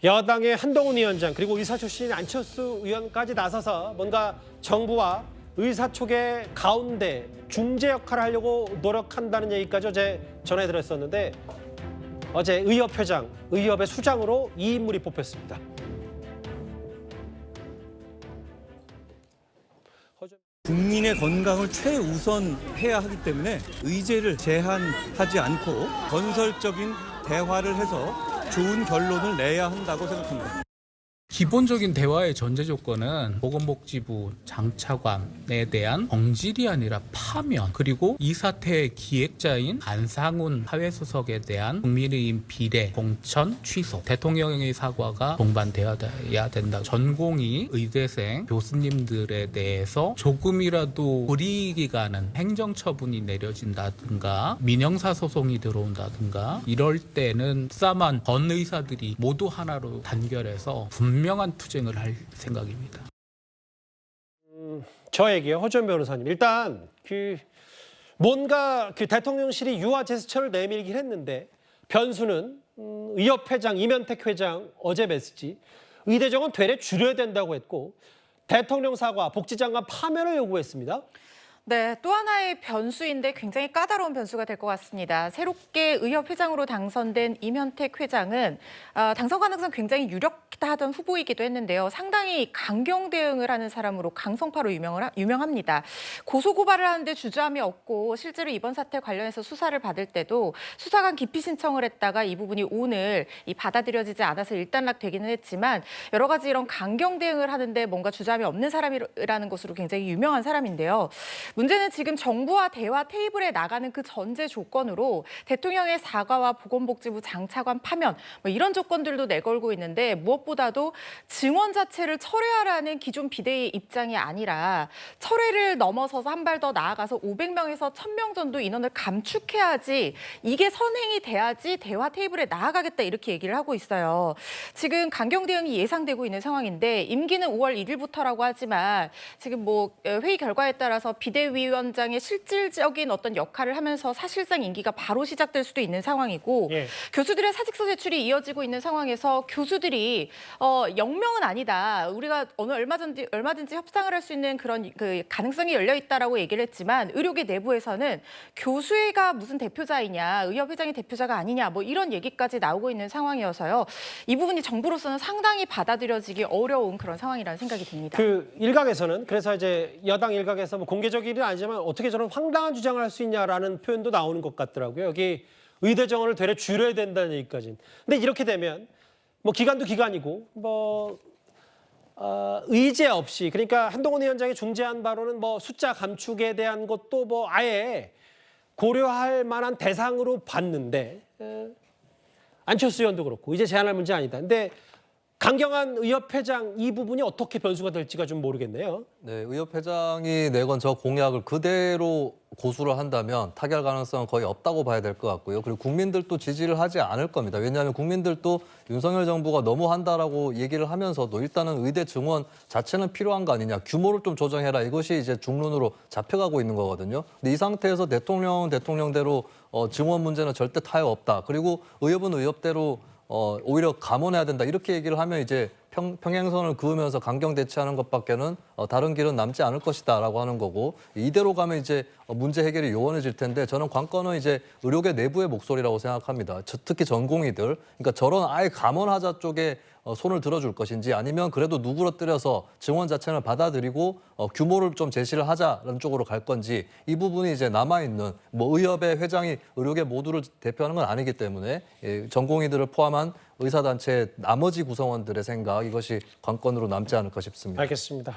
여당의 한동훈 위원장 그리고 의사 출신인 안철수 의원까지 나서서 뭔가 정부와 의사 촉의 가운데 중재 역할을 하려고 노력한다는 얘기까지 어제 전해드렸었는데 어제 의협회장, 의협의 수장으로 이 인물이 뽑혔습니다. 국민의 건강을 최우선해야 하기 때문에 의제를 제한하지 않고 건설적인 대화를 해서 좋은 결론을 내야 한다고 생각합니다. 기본적인 대화의 전제 조건은 보건복지부 장차관에 대한 정질이 아니라 파면, 그리고 이 사태의 기획자인 안상훈 사회수석에 대한 국민의힘 비례 공천 취소, 대통령의 사과가 동반되어야 된다. 전공의 의대생 교수님들에 대해서 조금이라도 불이익이 가는 행정처분이 내려진다든가 민형사 소송이 들어온다든가 이럴 때는 싸만 전 의사들이 모두 하나로 단결해서 분명한 투쟁을 할 생각입니다. 저에게요, 허준 변호사님. 일단 뭔가 대통령실이 유화 제스처를 내밀긴 했는데 변수는 의협회장 이면택 회장 어제 메시지 의대정원 되레 줄여야 된다고 했고 대통령 사과, 복지장관 파면을 요구했습니다. 네, 또 하나의 변수인데 굉장히 까다로운 변수가 될 것 같습니다. 새롭게 의협회장으로 당선된 이면택 회장은 당선 가능성 굉장히 유력하던 후보이기도 했는데요. 상당히 강경 대응을 하는 사람으로 강성파로 유명합니다. 고소고발을 하는데 주저함이 없고 실제로 이번 사태 관련해서 수사를 받을 때도 수사관 기피 신청을 했다가 이 부분이 오늘 받아들여지지 않아서 일단락되기는 했지만 여러 가지 이런 강경 대응을 하는데 뭔가 주저함이 없는 사람이라는 것으로 굉장히 유명한 사람인데요. 문제는 지금 정부와 대화 테이블에 나가는 그 전제 조건으로 대통령의 사과와 보건복지부 장차관 파면 이런 조건들도 내걸고 있는데 무엇보다도 증원 자체를 철회하라는 기존 비대위의 입장이 아니라 철회를 넘어서서 한 발 더 나아가서 500명에서 1000명 정도 인원을 감축해야지 이게 선행이 돼야지 대화 테이블에 나아가겠다 이렇게 얘기를 하고 있어요. 지금 강경 대응이 예상되고 있는 상황인데 임기는 5월 1일부터라고 하지만 지금 회의 결과에 따라서 비대위원장의 실질적인 어떤 역할을 하면서 사실상 임기가 바로 시작될 수도 있는 상황이고 교수들의 사직서 제출이 이어지고 있는 상황에서 교수들이 영명은 아니다. 우리가 얼마든지 협상을 할 수 있는 그런 가능성이 열려 있다라고 얘기를 했지만 의료계 내부에서는 교수회가 무슨 대표자이냐, 의협회장이 대표자가 아니냐 이런 얘기까지 나오고 있는 상황이어서요. 이 부분이 정부로서는 상당히 받아들여지기 어려운 그런 상황이라는 생각이 듭니다. 일각에서는 그래서 이제 여당 일각에서 공개적인 일은 아니지만 어떻게 저런 황당한 주장을 할 수 있냐라는 표현도 나오는 것 같더라고요. 여기 의대 정원을 되레 줄여야 된다는 얘기까지는. 근데 이렇게 되면 기간도 기간이고 의제 없이 그러니까 한동훈 위원장이 중재한 바로는 숫자 감축에 대한 것도 아예 고려할 만한 대상으로 봤는데 안철수 의원도 그렇고 이제 제한할 문제 아니다. 근데 강경한 의협회장 이 부분이 어떻게 변수가 될지가 좀 모르겠네요. 네, 의협회장이 내건 저 공약을 그대로 고수를 한다면 타결 가능성은 거의 없다고 봐야 될 것 같고요. 그리고 국민들도 지지를 하지 않을 겁니다. 왜냐하면 국민들도 윤석열 정부가 너무 한다라고 얘기를 하면서도 일단은 의대 증원 자체는 필요한 거 아니냐. 규모를 좀 조정해라. 이것이 이제 중론으로 잡혀가고 있는 거거든요. 근데 이 상태에서 대통령대로 증원 문제는 절대 타협 없다. 그리고 의협은 의협대로 오히려 감원해야 된다. 이렇게 얘기를 하면 이제 평행선을 그으면서 강경 대치하는 것밖에는 다른 길은 남지 않을 것이다라고 하는 거고 이대로 가면 이제 문제 해결이 요원해질 텐데 저는 관건은 이제 의료계 내부의 목소리라고 생각합니다. 특히 전공의들. 그러니까 저런 아예 감원하자 쪽에 손을 들어줄 것인지 아니면 그래도 누그러뜨려서 증원 자체를 받아들이고 규모를 좀 제시를 하자라는 쪽으로 갈 건지 이 부분이 이제 남아있는 의협의 회장이 의료계 모두를 대표하는 건 아니기 때문에 전공의들을 포함한 의사단체 나머지 구성원들의 생각 이것이 관건으로 남지 않을까 싶습니다. 알겠습니다.